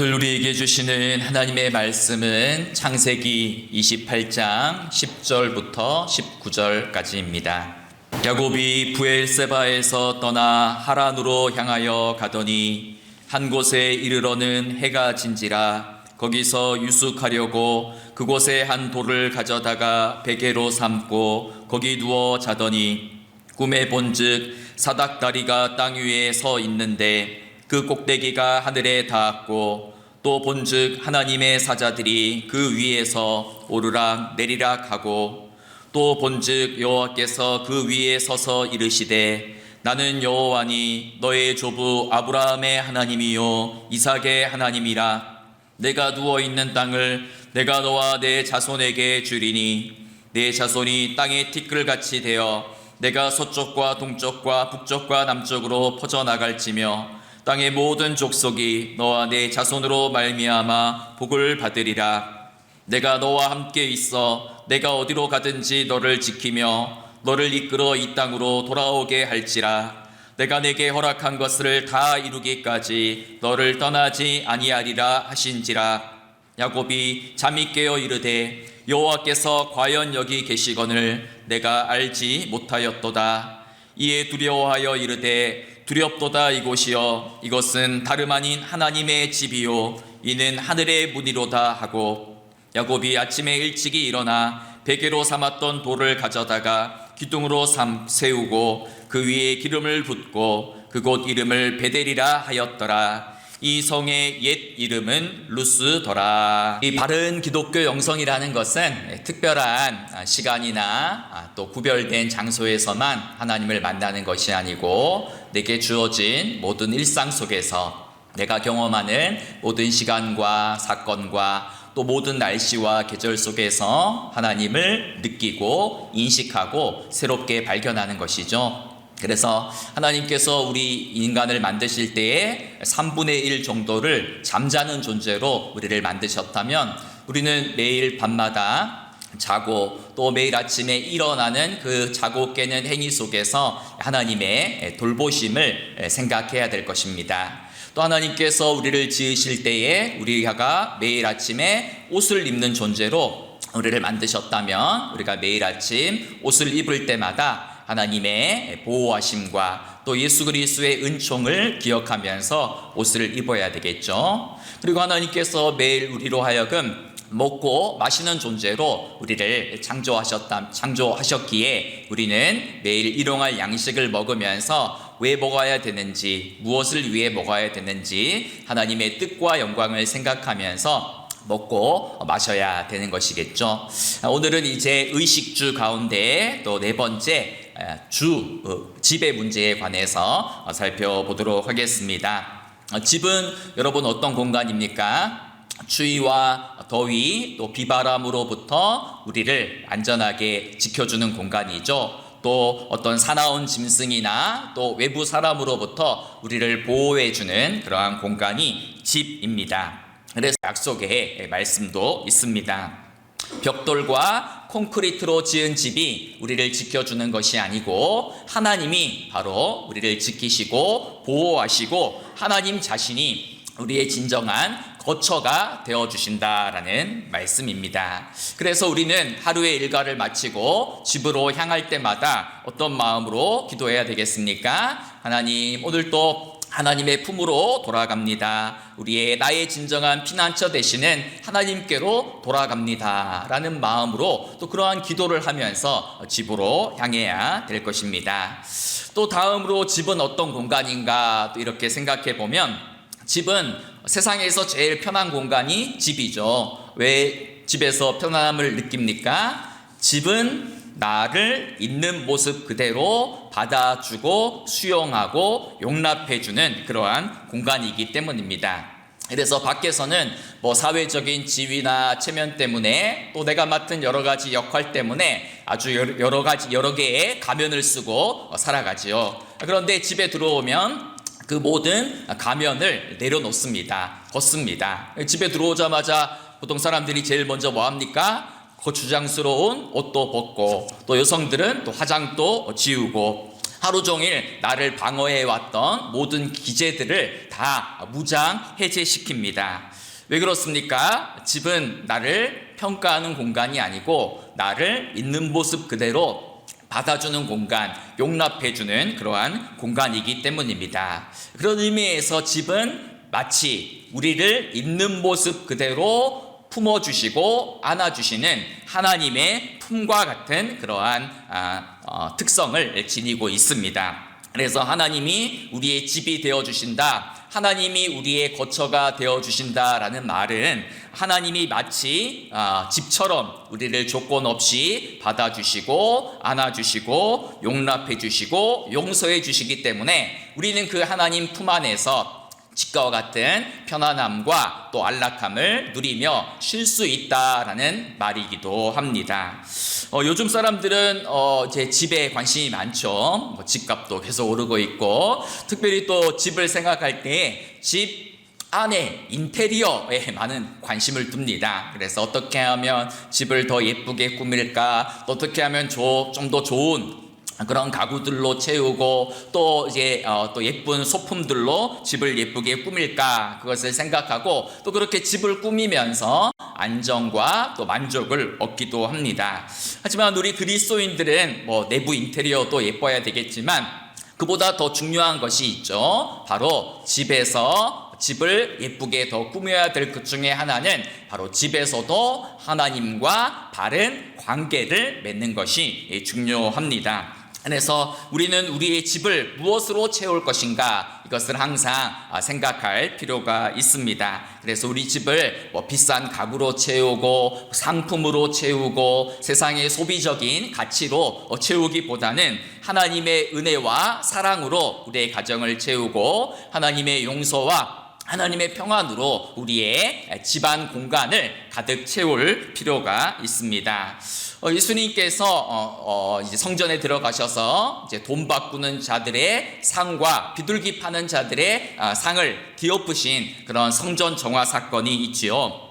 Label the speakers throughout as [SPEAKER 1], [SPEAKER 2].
[SPEAKER 1] 오늘 우리에게 주시는 하나님의 말씀은 창세기 28장 10절부터 19절까지입니다. 야곱이 브엘세바에서 떠나 하란으로 향하여 가더니 한 곳에 이르러는 해가 진지라. 거기서 유숙하려고 그곳에 한 돌을 가져다가 베개로 삼고 거기 누워 자더니 꿈에 본즉 사닥다리가 땅 위에 서 있는데 그 꼭대기가 하늘에 닿았고 또 본즉 하나님의 사자들이 그 위에서 오르락 내리락 하고 또 본즉 여호와께서 그 위에 서서 이르시되 나는 여호와니 너의 조부 아브라함의 하나님이요 이삭의 하나님이라. 내가 누워있는 땅을 내가 너와 내 자손에게 주리니 내 자손이 땅의 티끌같이 되어 내가 서쪽과 동쪽과 북쪽과 남쪽으로 퍼져나갈지며 땅의 모든 족속이 너와 내 자손으로 말미암아 복을 받으리라. 내가 너와 함께 있어 내가 어디로 가든지 너를 지키며 너를 이끌어 이 땅으로 돌아오게 할지라. 내가 내게 허락한 것을 다 이루기까지 너를 떠나지 아니하리라 하신지라. 야곱이 잠이 깨어 이르되 여호와께서 과연 여기 계시거늘 내가 알지 못하였도다. 이에 두려워하여 이르되 두렵도다. 이곳이여 이것은 다름 아닌 하나님의 집이요 이는 하늘의 문이로다 하고 야곱이 아침에 일찍이 일어나 베개로 삼았던 돌을 가져다가 기둥으로 세우고 그 위에 기름을 붓고 그곳 이름을 베델이라 하였더라. 이 성의 옛 이름은 루스더라. 이 바른 기독교 영성이라는 것은 특별한 시간이나 또 구별된 장소에서만 하나님을 만나는 것이 아니고 내게 주어진 모든 일상 속에서 내가 경험하는 모든 시간과 사건과 또 모든 날씨와 계절 속에서 하나님을 느끼고 인식하고 새롭게 발견하는 것이죠. 그래서 하나님께서 우리 인간을 만드실 때에 3분의 1 정도를 잠자는 존재로 우리를 만드셨다면 우리는 매일 밤마다 자고 또 매일 아침에 일어나는 그 자고 깨는 행위 속에서 하나님의 돌보심을 생각해야 될 것입니다. 또 하나님께서 우리를 지으실 때에 우리가 매일 아침에 옷을 입는 존재로 우리를 만드셨다면 우리가 매일 아침 옷을 입을 때마다 하나님의 보호하심과 또 예수 그리스도의 은총을 기억하면서 옷을 입어야 되겠죠. 그리고 하나님께서 매일 우리로 하여금 먹고 마시는 존재로 우리를 창조하셨기에 우리는 매일 일용할 양식을 먹으면서 왜 먹어야 되는지, 무엇을 위해 먹어야 되는지 하나님의 뜻과 영광을 생각하면서 먹고 마셔야 되는 것이겠죠. 오늘은 이제 의식주 가운데 또 네 번째 집의 문제에 관해서 살펴보도록 하겠습니다. 집은 여러분 어떤 공간입니까? 추위와 더위 또 비바람으로부터 우리를 안전하게 지켜주는 공간이죠. 또 어떤 사나운 짐승이나 또 외부 사람으로부터 우리를 보호해주는 그러한 공간이 집입니다. 그래서 약속의 말씀도 있습니다. 벽돌과 콘크리트로 지은 집이 우리를 지켜주는 것이 아니고 하나님이 바로 우리를 지키시고 보호하시고 하나님 자신이 우리의 진정한 거처가 되어주신다라는 말씀입니다. 그래서 우리는 하루의 일과를 마치고 집으로 향할 때마다 어떤 마음으로 기도해야 되겠습니까? 하나님, 오늘도 하나님의 품으로 돌아갑니다. 나의 진정한 피난처 되시는 하나님께로 돌아갑니다 라는 마음으로 또 그러한 기도를 하면서 집으로 향해야 될 것입니다. 또 다음으로 집은 어떤 공간인가 또 이렇게 생각해 보면 집은 세상에서 제일 편한 공간이 집이죠. 왜 집에서 편안함을 느낍니까? 집은 나를 있는 모습 그대로 받아주고 수용하고 용납해주는 그러한 공간이기 때문입니다. 그래서 밖에서는 사회적인 지위나 체면 때문에 또 내가 맡은 여러 가지 역할 때문에 아주 여러 개의 가면을 쓰고 살아가지요. 그런데 집에 들어오면 그 모든 가면을 내려놓습니다. 벗습니다. 집에 들어오자마자 보통 사람들이 제일 먼저 뭐 합니까? 거추장스러운 옷도 벗고 또 여성들은 또 화장도 지우고 하루 종일 나를 방어해왔던 모든 기제들을 다 무장 해제시킵니다. 왜 그렇습니까? 집은 나를 평가하는 공간이 아니고 나를 있는 모습 그대로 받아주는 공간, 용납해주는 그러한 공간이기 때문입니다. 그런 의미에서 집은 마치 우리를 있는 모습 그대로 품어주시고 안아주시는 하나님의 품과 같은 그러한 특성을 지니고 있습니다. 그래서 하나님이 우리의 집이 되어주신다, 하나님이 우리의 거처가 되어주신다라는 말은 하나님이 마치 집처럼 우리를 조건 없이 받아주시고 안아주시고 용납해주시고 용서해주시기 때문에 우리는 그 하나님 품 안에서 집과 같은 편안함과 또 안락함을 누리며 쉴 수 있다라는 말이기도 합니다. 요즘 사람들은 이제 집에 관심이 많죠. 집값도 계속 오르고 있고, 특별히 또 집을 생각할 때 집 안에 인테리어에 많은 관심을 둡니다. 그래서 어떻게 하면 집을 더 예쁘게 꾸밀까, 어떻게 하면 좀 더 좋은 그런 가구들로 채우고 또 이제 또 예쁜 소품들로 집을 예쁘게 꾸밀까, 그것을 생각하고 또 그렇게 집을 꾸미면서 안정과 또 만족을 얻기도 합니다. 하지만 우리 그리스도인들은 내부 인테리어도 예뻐야 되겠지만 그보다 더 중요한 것이 있죠. 바로 집을 예쁘게 더 꾸며야 될 것 중에 하나는 바로 집에서도 하나님과 바른 관계를 맺는 것이 중요합니다. 그래서 우리는 우리의 집을 무엇으로 채울 것인가, 이것을 항상 생각할 필요가 있습니다. 그래서 우리 집을 비싼 가구로 채우고 상품으로 채우고 세상의 소비적인 가치로 채우기보다는 하나님의 은혜와 사랑으로 우리의 가정을 채우고 하나님의 용서와 하나님의 평안으로 우리의 집안 공간을 가득 채울 필요가 있습니다. 예수님께서 이제 성전에 들어가셔서 이제 돈 바꾸는 자들의 상과 비둘기 파는 자들의 상을 뒤엎으신 그런 성전 정화 사건이 있지요.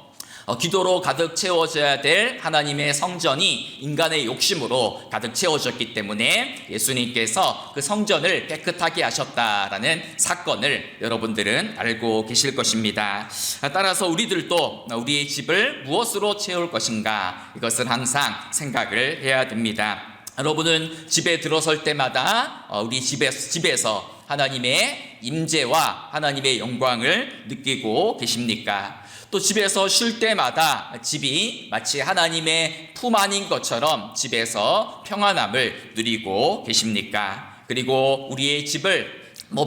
[SPEAKER 1] 기도로 가득 채워져야 될 하나님의 성전이 인간의 욕심으로 가득 채워졌기 때문에 예수님께서 그 성전을 깨끗하게 하셨다라는 사건을 여러분들은 알고 계실 것입니다. 따라서 우리들도 우리의 집을 무엇으로 채울 것인가, 이것을 항상 생각을 해야 됩니다. 여러분은 집에 들어설 때마다 우리 집에서 하나님의 임재와 하나님의 영광을 느끼고 계십니까? 또 집에서 쉴 때마다 집이 마치 하나님의 품 안인 것처럼 집에서 평안함을 누리고 계십니까? 그리고 우리의 집을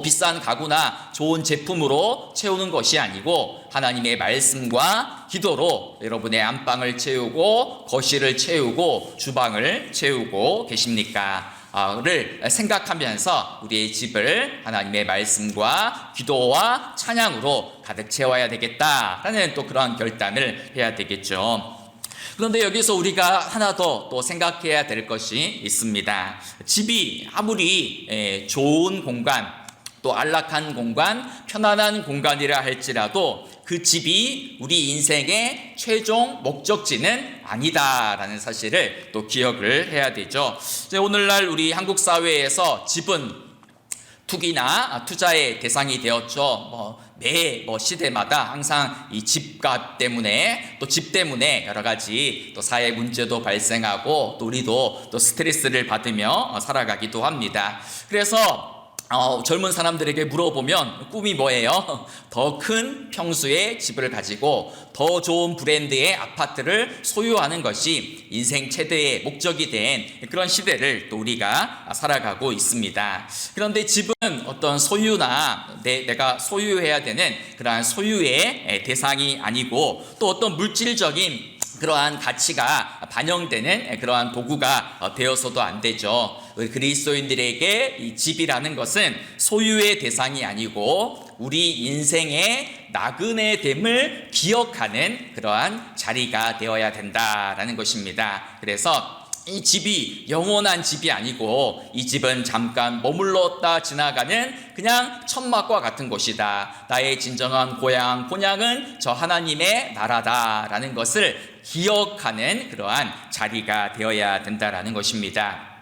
[SPEAKER 1] 비싼 가구나 좋은 제품으로 채우는 것이 아니고 하나님의 말씀과 기도로 여러분의 안방을 채우고 거실을 채우고 주방을 채우고 계십니까? 를 생각하면서 우리의 집을 하나님의 말씀과 기도와 찬양으로 가득 채워야 되겠다라는 또 그러한 결단을 해야 되겠죠. 그런데 여기서 우리가 하나 더 또 생각해야 될 것이 있습니다. 집이 아무리 좋은 공간, 또 안락한 공간, 편안한 공간이라 할지라도 그 집이 우리 인생의 최종 목적지는 아니다라는 사실을 또 기억을 해야 되죠. 오늘날 우리 한국 사회에서 집은 투기나 투자의 대상이 되었죠. 매 시대마다 항상 이 집값 때문에 또 집 때문에 여러 가지 또 사회 문제도 발생하고 또 우리도 또 스트레스를 받으며 살아가기도 합니다. 그래서 젊은 사람들에게 물어보면 꿈이 뭐예요? 더 큰 평수의 집을 가지고 더 좋은 브랜드의 아파트를 소유하는 것이 인생 최대의 목적이 된 그런 시대를 또 우리가 살아가고 있습니다. 그런데 집은 어떤 소유나 내가 소유해야 되는 그러한 소유의 대상이 아니고 또 어떤 물질적인 그러한 가치가 반영되는 그러한 도구가 되어서도 안 되죠. 우리 그리스도인들에게 이 집이라는 것은 소유의 대상이 아니고 우리 인생의 나그네 됨을 기억하는 그러한 자리가 되어야 된다라는 것입니다. 그래서 이 집이 영원한 집이 아니고 이 집은 잠깐 머물렀다 지나가는 그냥 천막과 같은 곳이다. 나의 진정한 본향은 저 하나님의 나라다라는 것을 기억하는 그러한 자리가 되어야 된다라는 것입니다.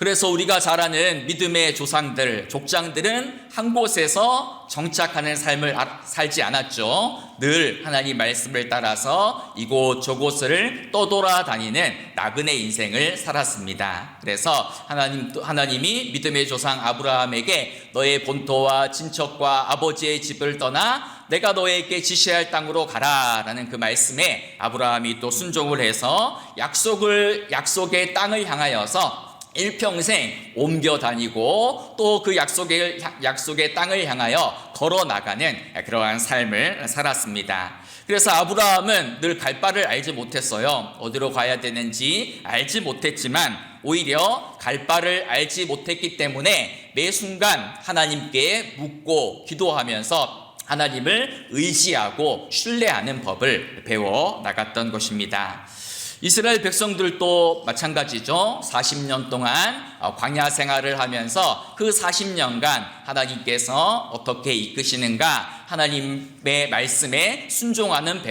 [SPEAKER 1] 그래서 우리가 잘 아는 믿음의 조상들, 족장들은 한 곳에서 정착하는 삶을 살지 않았죠. 늘 하나님 말씀을 따라서 이곳 저곳을 떠돌아다니는 나그네 인생을 살았습니다. 그래서 하나님이 믿음의 조상 아브라함에게 너의 본토와 친척과 아버지의 집을 떠나 내가 너에게 지시할 땅으로 가라 라는 그 말씀에 아브라함이 또 순종을 해서 약속의 땅을 향하여서 일평생 옮겨 다니고 또 그 약속의 땅을 향하여 걸어 나가는 그러한 삶을 살았습니다. 그래서 아브라함은 늘 갈 바를 알지 못했어요. 어디로 가야 되는지 알지 못했지만 오히려 갈 바를 알지 못했기 때문에 매 순간 하나님께 묻고 기도하면서 하나님을 의지하고 신뢰하는 법을 배워 나갔던 것입니다. 이스라엘 백성들도 마찬가지죠. 40년 동안 광야 생활을 하면서 그 40년간 하나님께서 어떻게 이끄시는가, 하나님의 말씀에 순종하는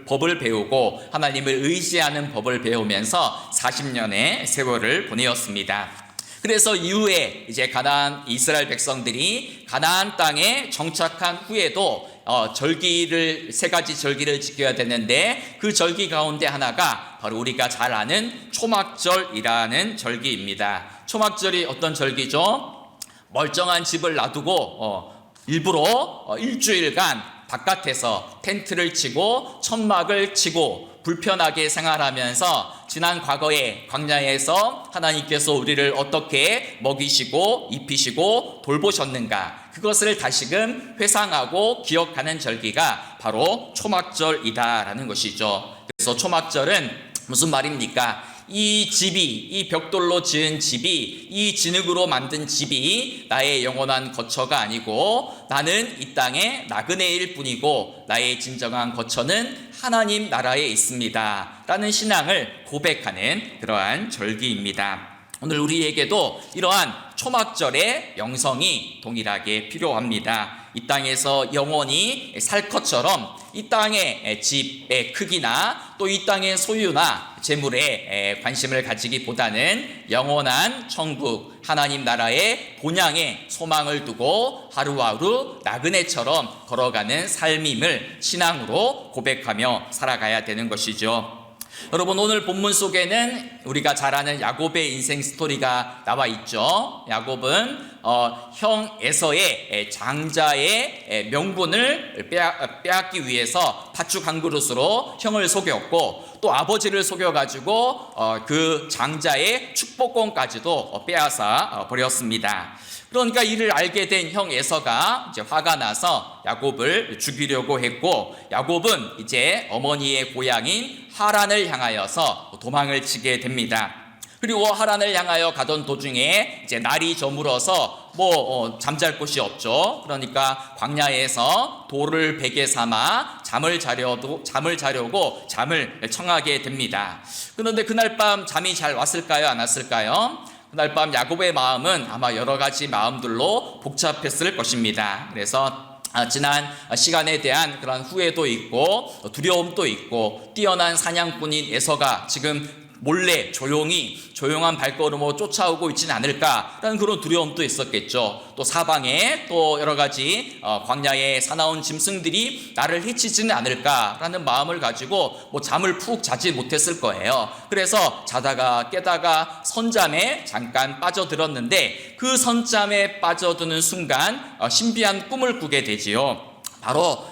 [SPEAKER 1] 법을 배우고 하나님을 의지하는 법을 배우면서 40년의 세월을 보내었습니다. 그래서 이후에 이제 이스라엘 백성들이 가나안 땅에 정착한 후에도 세 가지 절기를 지켜야 되는데 그 절기 가운데 하나가 바로 우리가 잘 아는 초막절이라는 절기입니다. 초막절이 어떤 절기죠? 멀쩡한 집을 놔두고 일부러 일주일간 바깥에서 텐트를 치고 천막을 치고 불편하게 생활하면서 지난 과거에 광야에서 하나님께서 우리를 어떻게 먹이시고 입히시고 돌보셨는가, 그것을 다시금 회상하고 기억하는 절기가 바로 초막절이다라는 것이죠. 그래서 초막절은 무슨 말입니까? 이 벽돌로 지은 집이, 이 진흙으로 만든 집이 나의 영원한 거처가 아니고 나는 이 땅의 나그네일 뿐이고 나의 진정한 거처는 하나님 나라에 있습니다 라는 신앙을 고백하는 그러한 절기입니다. 오늘 우리에게도 이러한 초막절의 영성이 동일하게 필요합니다. 이 땅에서 영원히 살 것처럼 이 땅의 집의 크기나 또 이 땅의 소유나 재물에 관심을 가지기보다는 영원한 천국 하나님 나라의 본향에 소망을 두고 하루하루 나그네처럼 걸어가는 삶임을 신앙으로 고백하며 살아가야 되는 것이죠. 여러분, 오늘 본문 속에는 우리가 잘 아는 야곱의 인생 스토리가 나와 있죠. 야곱은 형 에서의 장자의 명분을 빼앗기 위해서 팥죽 한 그릇으로 형을 속였고 또 아버지를 속여가지고 그 장자의 축복권까지도 빼앗아 버렸습니다. 그러니까 이를 알게 된 형 에서가 이제 화가 나서 야곱을 죽이려고 했고, 야곱은 이제 어머니의 고향인 하란을 향하여서 도망을 치게 됩니다. 그리고 하란을 향하여 가던 도중에 이제 날이 저물어서 잠잘 곳이 없죠. 그러니까 광야에서 돌을 베개 삼아 잠을 자려고 잠을 청하게 됩니다. 그런데 그날 밤 잠이 잘 왔을까요? 안 왔을까요? 그날 밤 야곱의 마음은 아마 여러 가지 마음들로 복잡했을 것입니다. 그래서 지난 시간에 대한 그런 후회도 있고 두려움도 있고, 뛰어난 사냥꾼인 에서가 지금 몰래 조용한 발걸음으로 쫓아오고 있지는 않을까라는 그런 두려움도 있었겠죠. 또 사방에 또 여러 가지 광야의 사나운 짐승들이 나를 해치지는 않을까라는 마음을 가지고 잠을 푹 자지 못했을 거예요. 그래서 자다가 깨다가 선잠에 잠깐 빠져들었는데 그 선잠에 빠져드는 순간 신비한 꿈을 꾸게 되지요. 바로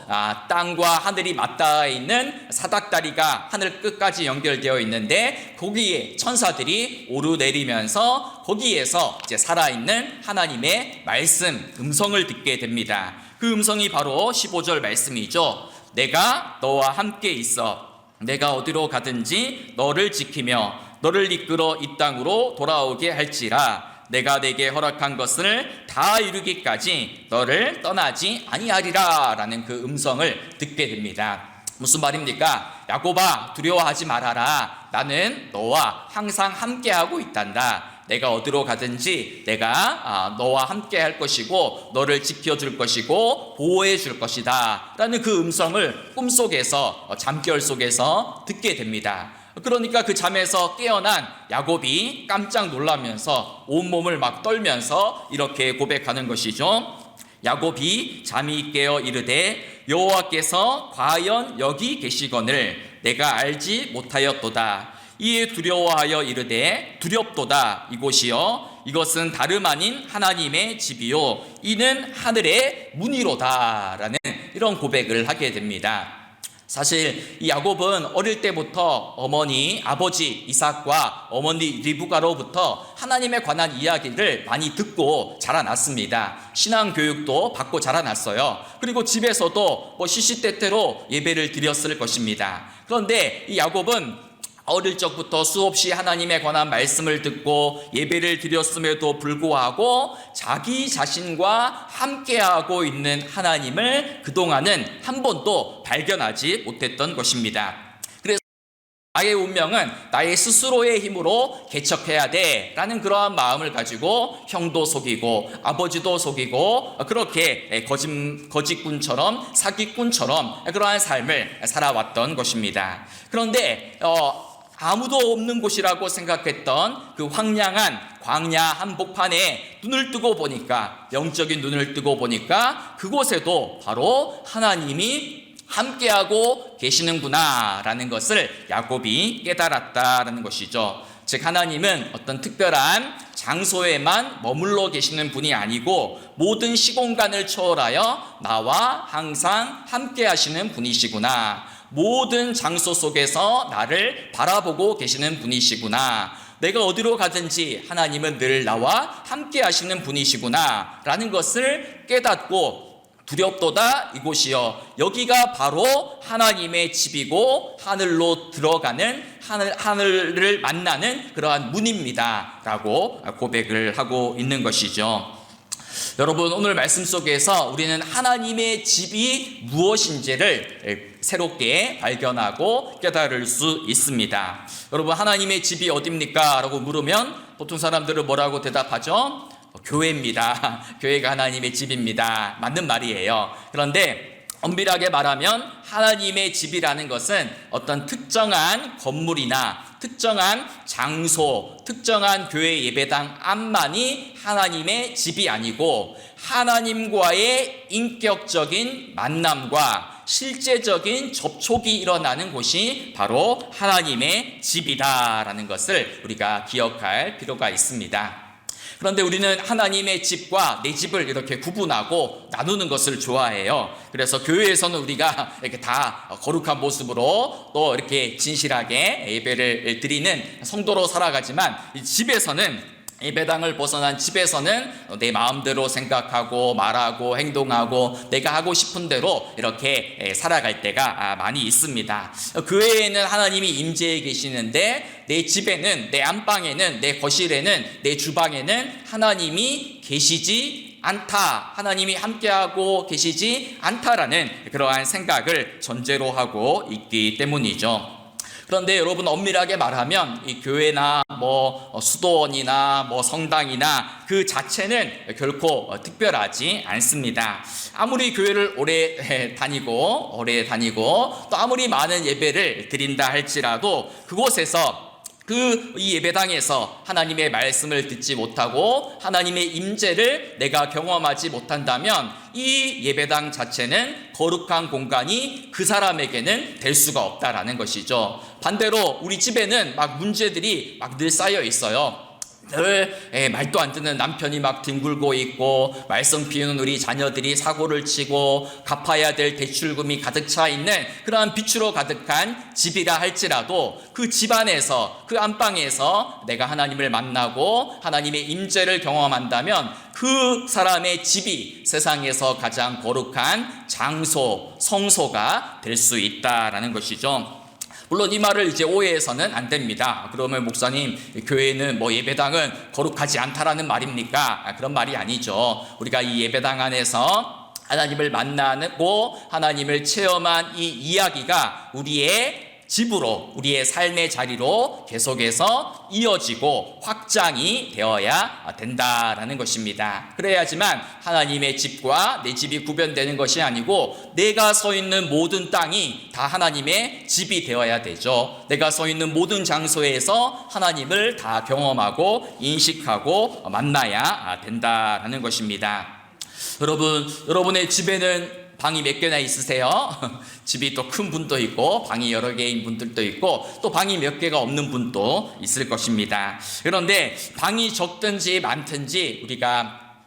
[SPEAKER 1] 땅과 하늘이 맞닿아 있는 사닥다리가 하늘 끝까지 연결되어 있는데 거기에 천사들이 오르내리면서 거기에서 이제 살아있는 하나님의 말씀, 음성을 듣게 됩니다. 그 음성이 바로 15절 말씀이죠. 내가 너와 함께 있어. 내가 어디로 가든지 너를 지키며 너를 이끌어 이 땅으로 돌아오게 할지라. 내가 내게 허락한 것을 다 이루기까지 너를 떠나지 아니하리라 라는 그 음성을 듣게 됩니다. 무슨 말입니까? 야곱아, 두려워하지 말아라. 나는 너와 항상 함께하고 있단다. 내가 어디로 가든지 내가 너와 함께 할 것이고 너를 지켜줄 것이고 보호해 줄 것이다 라는 그 음성을 꿈속에서 잠결 속에서 듣게 됩니다. 그러니까 그 잠에서 깨어난 야곱이 깜짝 놀라면서 온몸을 막 떨면서 이렇게 고백하는 것이죠. 야곱이 잠이 깨어 이르되 여호와께서 과연 여기 계시거늘 내가 알지 못하였도다. 이에 두려워하여 이르되 두렵도다. 이곳이요 이것은 다름 아닌 하나님의 집이요 이는 하늘의 문이로다. 라는 이런 고백을 하게 됩니다. 사실 이 야곱은 어릴 때부터 아버지 이삭과 어머니 리브가로부터 하나님에 관한 이야기를 많이 듣고 자라났습니다. 신앙 교육도 받고 자라났어요. 그리고 집에서도 시시때때로 예배를 드렸을 것입니다. 그런데 이 야곱은 어릴 적부터 수없이 하나님에 관한 말씀을 듣고 예배를 드렸음에도 불구하고 자기 자신과 함께하고 있는 하나님을 그동안은 한 번도 발견하지 못했던 것입니다. 그래서 나의 운명은 나의 스스로의 힘으로 개척해야 돼 라는 그러한 마음을 가지고 형도 속이고 아버지도 속이고 그렇게 거짓꾼처럼 사기꾼처럼 그러한 삶을 살아왔던 것입니다. 그런데 아무도 없는 곳이라고 생각했던 그 황량한 광야 한복판에 눈을 뜨고 보니까, 영적인 눈을 뜨고 보니까 그곳에도 바로 하나님이 함께하고 계시는구나 라는 것을 야곱이 깨달았다라는 것이죠. 즉 하나님은 어떤 특별한 장소에만 머물러 계시는 분이 아니고 모든 시공간을 초월하여 나와 항상 함께 하시는 분이시구나. 모든 장소 속에서 나를 바라보고 계시는 분이시구나. 내가 어디로 가든지 하나님은 늘 나와 함께 하시는 분이시구나 라는 것을 깨닫고 두렵도다. 이곳이여 여기가 바로 하나님의 집이고 하늘로 들어가는 하늘을 만나는 그러한 문입니다 라고 고백을 하고 있는 것이죠. 여러분 오늘 말씀 속에서 우리는 하나님의 집이 무엇인지를 새롭게 발견하고 깨달을 수 있습니다. 여러분 하나님의 집이 어디입니까? 라고 물으면 보통 사람들은 뭐라고 대답하죠? 교회입니다. 교회가 하나님의 집입니다. 맞는 말이에요. 그런데 엄밀하게 말하면 하나님의 집이라는 것은 어떤 특정한 건물이나 특정한 장소, 특정한 교회 예배당 안만이 하나님의 집이 아니고 하나님과의 인격적인 만남과 실제적인 접촉이 일어나는 곳이 바로 하나님의 집이다라는 것을 우리가 기억할 필요가 있습니다. 그런데 우리는 하나님의 집과 내 집을 이렇게 구분하고 나누는 것을 좋아해요. 그래서 교회에서는 우리가 이렇게 다 거룩한 모습으로 또 이렇게 진실하게 예배를 드리는 성도로 살아가지만 이 집에서는 예배당을 벗어난 집에서는 내 마음대로 생각하고 말하고 행동하고 내가 하고 싶은 대로 이렇게 살아갈 때가 많이 있습니다. 교회에는 하나님이 임재해 계시는데 내 집에는, 내 안방에는, 내 거실에는, 내 주방에는 하나님이 계시지 않다. 하나님이 함께하고 계시지 않다라는 그러한 생각을 전제로 하고 있기 때문이죠. 그런데 여러분 엄밀하게 말하면 이 교회나 수도원이나 성당이나 그 자체는 결코 특별하지 않습니다. 아무리 교회를 오래 다니고 또 아무리 많은 예배를 드린다 할지라도 그곳에서 이 예배당에서 하나님의 말씀을 듣지 못하고 하나님의 임재를 내가 경험하지 못한다면 이 예배당 자체는 거룩한 공간이 그 사람에게는 될 수가 없다라는 것이죠. 반대로 우리 집에는 막 문제들이 막 늘 쌓여 있어요. 늘 말도 안 듣는 남편이 막 뒹굴고 있고 말썽 피우는 우리 자녀들이 사고를 치고 갚아야 될 대출금이 가득 차 있는 그러한 빛으로 가득한 집이라 할지라도 그 집안에서 그 안방에서 내가 하나님을 만나고 하나님의 임재를 경험한다면 그 사람의 집이 세상에서 가장 거룩한 장소, 성소가 될 수 있다라는 것이죠. 물론 이 말을 이제 오해해서는 안 됩니다. 그러면 목사님, 교회는 예배당은 거룩하지 않다라는 말입니까? 그런 말이 아니죠. 우리가 이 예배당 안에서 하나님을 만나고 하나님을 체험한 이 이야기가 우리의 집으로, 우리의 삶의 자리로 계속해서 이어지고 확장이 되어야 된다라는 것입니다. 그래야지만 하나님의 집과 내 집이 구별되는 것이 아니고 내가 서 있는 모든 땅이 다 하나님의 집이 되어야 되죠. 내가 서 있는 모든 장소에서 하나님을 다 경험하고 인식하고 만나야 된다라는 것입니다. 여러분의 집에는 방이 몇 개나 있으세요? 집이 또 큰 분도 있고 방이 여러 개인 분들도 있고 또 방이 몇 개가 없는 분도 있을 것입니다. 그런데 방이 적든지 많든지 우리가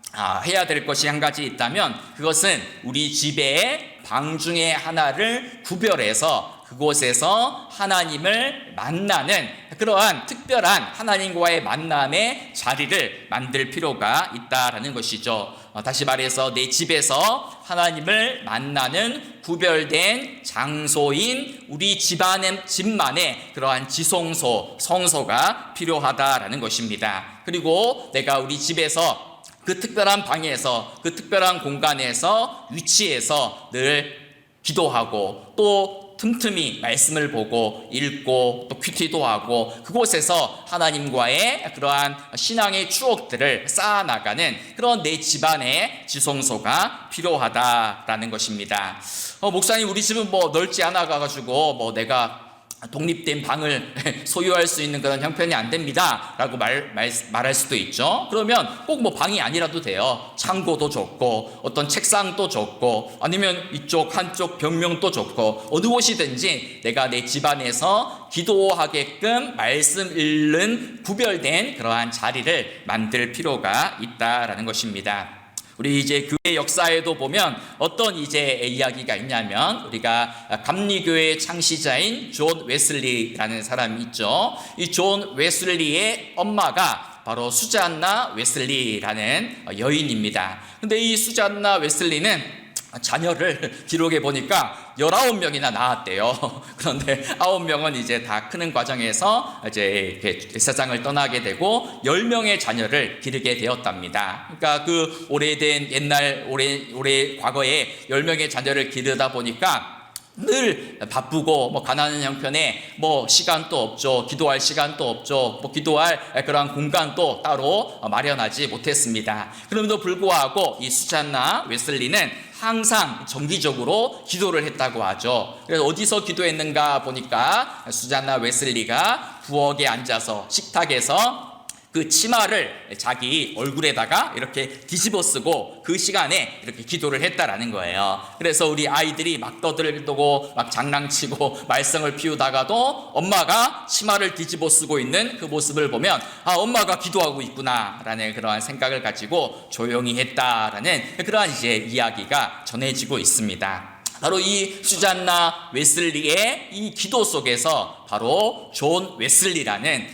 [SPEAKER 1] 해야 될 것이 한 가지 있다면 그것은 우리 집의 방 중에 하나를 구별해서 그곳에서 하나님을 만나는 그러한 특별한 하나님과의 만남의 자리를 만들 필요가 있다라는 것이죠. 다시 말해서 내 집에서 하나님을 만나는 구별된 장소인 우리 집만의 그러한 지성소, 성소가 필요하다라는 것입니다. 그리고 내가 우리 집에서 그 특별한 방에서 그 특별한 공간에서 위치해서 늘 기도하고 또 틈틈이 말씀을 보고 읽고 또 큐티도 하고 그곳에서 하나님과의 그러한 신앙의 추억들을 쌓아나가는 그런 내 집안의 지성소가 필요하다라는 것입니다. 목사님 우리 집은 넓지 않아가지고 내가 독립된 방을 소유할 수 있는 그런 형편이 안 됩니다 라고 말할 수도 있죠. 그러면 꼭 방이 아니라도 돼요. 창고도 좋고 어떤 책상도 좋고 아니면 이쪽 한쪽 벽면도 좋고 어느 곳이든지 내가 내 집안에서 기도하게끔 말씀 읽는 구별된 그러한 자리를 만들 필요가 있다라는 것입니다. 우리 이제 교회 역사에도 보면 어떤 이제 이야기가 있냐면 우리가 감리교회 창시자인 존 웨슬리라는 사람이 있죠. 이 존 웨슬리의 엄마가 바로 수잔나 웨슬리라는 여인입니다. 근데 이 수잔나 웨슬리는 자녀를 기록해 보니까 19명이나 낳았대요. 그런데 9명은 이제 다 크는 과정에서 이제 세상을 떠나게 되고 10명의 자녀를 기르게 되었답니다. 그러니까 그 오래된 오래 과거에 10명의 자녀를 기르다 보니까 늘 바쁘고 가난한 형편에 시간도 없죠. 기도할 시간도 없죠. 기도할 그러한 공간도 따로 마련하지 못했습니다. 그럼에도 불구하고 이 수잔나 웨슬리는 항상 정기적으로 기도를 했다고 하죠. 그래서 어디서 기도했는가 보니까 수잔나 웨슬리가 부엌에 앉아서 식탁에서 그 치마를 자기 얼굴에다가 이렇게 뒤집어 쓰고 그 시간에 이렇게 기도를 했다라는 거예요. 그래서 우리 아이들이 막 떠들고 막 장난치고 말썽을 피우다가도 엄마가 치마를 뒤집어 쓰고 있는 그 모습을 보면 엄마가 기도하고 있구나라는 그러한 생각을 가지고 조용히 했다라는 그러한 이제 이야기가 전해지고 있습니다. 바로 이 수잔나 웨슬리의 이 기도 속에서 바로 존 웨슬리라는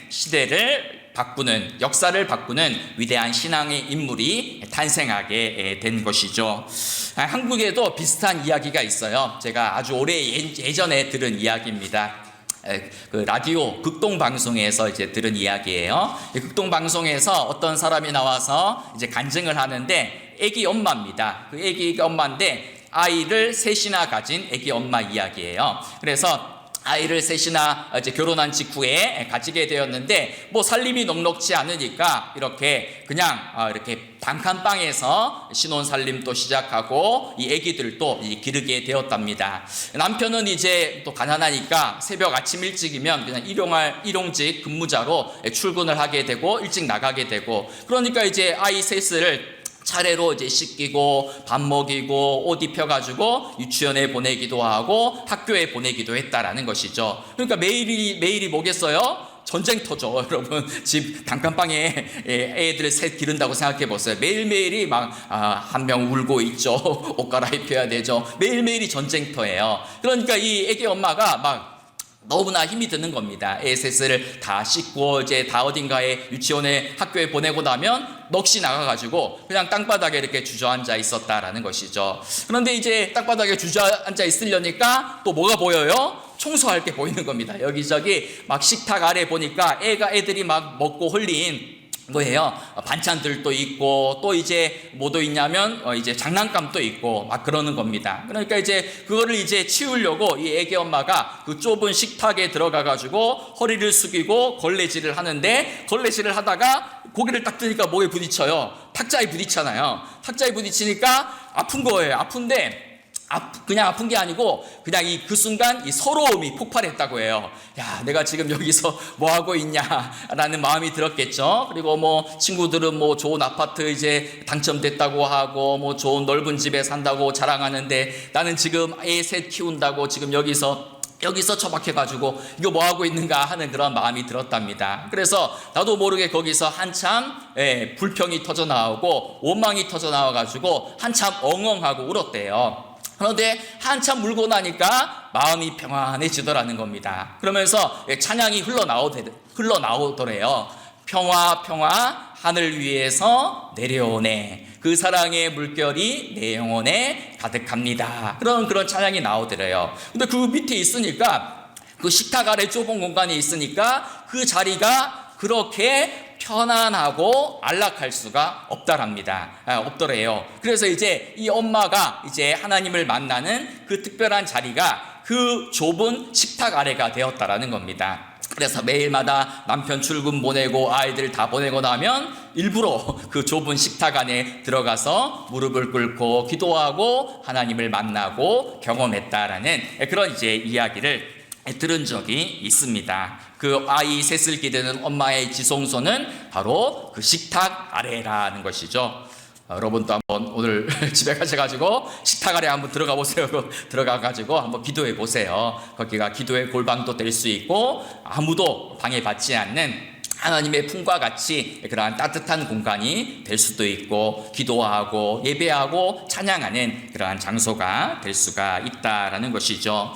[SPEAKER 1] 역사를 바꾸는 위대한 신앙의 인물이 탄생하게 된 것이죠. 한국에도 비슷한 이야기가 있어요. 제가 아주 예전에 들은 이야기입니다. 그 라디오 극동방송에서 이제 들은 이야기예요. 극동방송에서 어떤 사람이 나와서 이제 간증을 하는데 애기 엄마입니다. 그 애기 엄마인데 아이를 셋이나 가진 애기 엄마 이야기예요. 그래서 아이를 셋이나 이제 결혼한 직후에 가지게 되었는데 살림이 넉넉지 않으니까 이렇게 그냥 이렇게 단칸방에서 신혼살림도 시작하고 이 아기들도 기르게 되었답니다. 남편은 이제 또 가난하니까 새벽 아침 일찍이면 그냥 일용직 근무자로 출근을 하게 되고 일찍 나가게 되고 그러니까 이제 아이 셋을 차례로 이제 씻기고 밥 먹이고 옷 입혀가지고 유치원에 보내기도 하고 학교에 보내기도 했다라는 것이죠. 그러니까 매일이 뭐겠어요? 전쟁터죠. 여러분 집 단칸방에 애들 셋 기른다고 생각해 보세요. 매일매일이 한 명 울고 있죠. 옷 갈아입혀야 되죠. 매일매일이 전쟁터예요. 그러니까 이 애기 엄마가 너무나 힘이 드는 겁니다. 애 셋을 다 씻고 이제 다 어딘가에 유치원에 학교에 보내고 나면 넋이 나가가지고 그냥 땅바닥에 이렇게 주저앉아 있었다라는 것이죠. 그런데 이제 땅바닥에 주저앉아 있으려니까 또 뭐가 보여요? 청소할 게 보이는 겁니다. 여기저기 막 식탁 아래 보니까 애들이 막 먹고 흘린 뭐예요? 반찬들도 있고 또 이제 뭐도 있냐면 이제 장난감도 있고 막 그러는 겁니다. 그러니까 이제 그거를 이제 치우려고 이 애기 엄마가 그 좁은 식탁에 들어가 가지고 허리를 숙이고 걸레질을 하는데, 걸레질을 하다가 고개를 딱 드니까 뭐에 부딪혀요? 탁자에 부딪히잖아요. 탁자에 부딪히니까 아픈 거예요. 아픈데 그냥 아픈 게 아니고 그냥 그 순간 이 서러움이 폭발했다고 해요. 야, 내가 지금 여기서 뭐 하고 있냐라는 마음이 들었겠죠. 그리고 뭐 친구들은 뭐 좋은 아파트 이제 당첨됐다고 하고 뭐 좋은 넓은 집에 산다고 자랑하는데, 나는 지금 애 셋 키운다고 지금 여기서 처박혀가지고 이거 뭐 하고 있는가 하는 그런 마음이 들었답니다. 그래서 나도 모르게 거기서 한참 불평이 터져 나오고 원망이 터져 나와가지고 한참 엉엉하고 울었대요. 그런데 한참 울고 나니까 마음이 평안해지더라는 겁니다. 그러면서 찬양이 흘러나오더래요. 평화 평화 하늘 위에서 내려오네, 그 사랑의 물결이 내 영혼에 가득합니다. 그런 찬양이 나오더래요. 근데 그 밑에 있으니까, 그 식탁 아래 좁은 공간이 있으니까 그 자리가 그렇게 편안하고 안락할 수가 없더래요. 그래서 이제 이 엄마가 이제 하나님을 만나는 그 특별한 자리가 그 좁은 식탁 아래가 되었다라는 겁니다. 그래서 매일마다 남편 출근 보내고 아이들 다 보내고 나면 일부러 그 좁은 식탁 안에 들어가서 무릎을 꿇고 기도하고 하나님을 만나고 경험했다라는 그런 이제 이야기를 들은 적이 있습니다. 그 아이 셋을 기르는 엄마의 지성소는 바로 그 식탁 아래라는 것이죠. 여러분도 한번 오늘 집에 가셔가지고 식탁 아래 한번 들어가 보세요. 들어가가지고 한번 기도해 보세요. 거기가 기도의 골방도 될 수 있고 아무도 방해받지 않는 하나님의 품과 같이 그러한 따뜻한 공간이 될 수도 있고, 기도하고 예배하고 찬양하는 그러한 장소가 될 수가 있다라는 것이죠.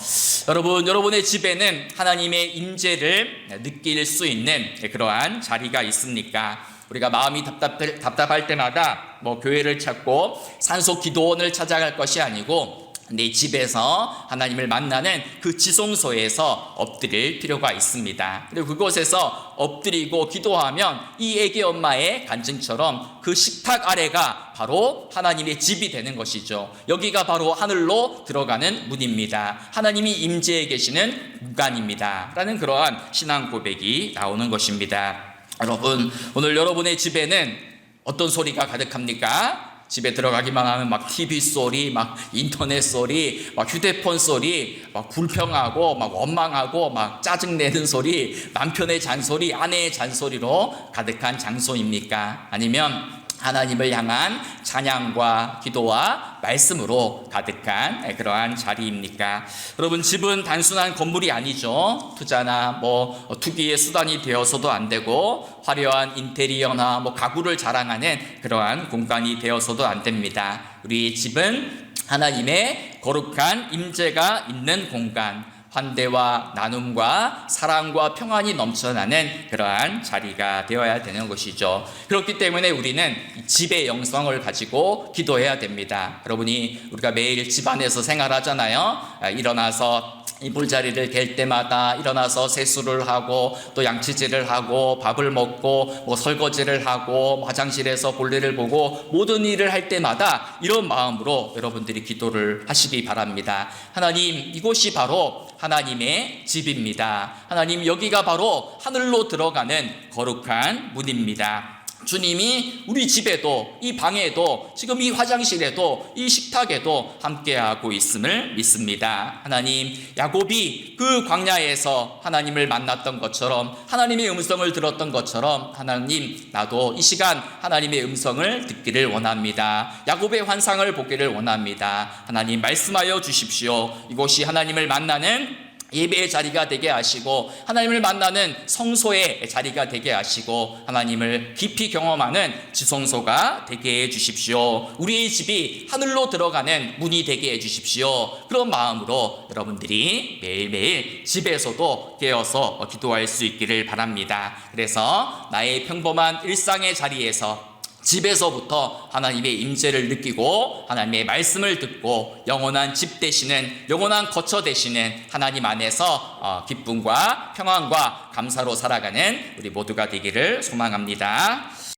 [SPEAKER 1] 여러분의 집에는 하나님의 임재를 느낄 수 있는 그러한 자리가 있습니까? 우리가 마음이 답답할 때마다 뭐 교회를 찾고 산소 기도원을 찾아갈 것이 아니고 내 집에서 하나님을 만나는 그 지성소에서 엎드릴 필요가 있습니다. 그리고 그곳에서 엎드리고 기도하면 이 애기 엄마의 간증처럼 그 식탁 아래가 바로 하나님의 집이 되는 것이죠. 여기가 바로 하늘로 들어가는 문입니다. 하나님이 임재해 계시는 공간입니다 라는 그러한 신앙 고백이 나오는 것입니다. 여러분, 오늘 여러분의 집에는 어떤 소리가 가득합니까? 집에 들어가기만 하면 막 TV 소리, 막 인터넷 소리, 막 휴대폰 소리, 막 불평하고 막 원망하고 막 짜증내는 소리, 남편의 잔소리, 아내의 잔소리로 가득한 장소입니까? 아니면 하나님을 향한 찬양과 기도와 말씀으로 가득한 그러한 자리입니까? 여러분, 집은 단순한 건물이 아니죠. 투자나 뭐 투기의 수단이 되어서도 안 되고, 화려한 인테리어나 뭐 가구를 자랑하는 그러한 공간이 되어서도 안 됩니다. 우리 집은 하나님의 거룩한 임재가 있는 공간, 환대와 나눔과 사랑과 평안이 넘쳐나는 그러한 자리가 되어야 되는 것이죠. 그렇기 때문에 우리는 집의 영성을 가지고 기도해야 됩니다. 여러분이 우리가 매일 집 안에서 생활하잖아요. 일어나서 이불자리를 갤 때마다 일어나서 세수를 하고 또 양치질을 하고 밥을 먹고 뭐 설거지를 하고 화장실에서 볼일을 보고 모든 일을 할 때마다 이런 마음으로 여러분들이 기도를 하시기 바랍니다. 하나님, 이곳이 바로 하나님의 집입니다. 하나님, 여기가 바로 하늘로 들어가는 거룩한 문입니다. 주님이 우리 집에도, 이 방에도, 지금 이 화장실에도, 이 식탁에도 함께하고 있음을 믿습니다. 하나님, 야곱이 그 광야에서 하나님을 만났던 것처럼, 하나님의 음성을 들었던 것처럼, 하나님, 나도 이 시간 하나님의 음성을 듣기를 원합니다. 야곱의 환상을 보기를 원합니다. 하나님, 말씀하여 주십시오. 이곳이 하나님을 만나는 예배의 자리가 되게 하시고, 하나님을 만나는 성소의 자리가 되게 하시고, 하나님을 깊이 경험하는 지성소가 되게 해 주십시오. 우리의 집이 하늘로 들어가는 문이 되게 해 주십시오. 그런 마음으로 여러분들이 매일매일 집에서도 깨어서 기도할 수 있기를 바랍니다. 그래서 나의 평범한 일상의 자리에서 집에서부터 하나님의 임재를 느끼고 하나님의 말씀을 듣고 영원한 집 되시는, 영원한 거처 되시는 하나님 안에서 기쁨과 평안과 감사로 살아가는 우리 모두가 되기를 소망합니다.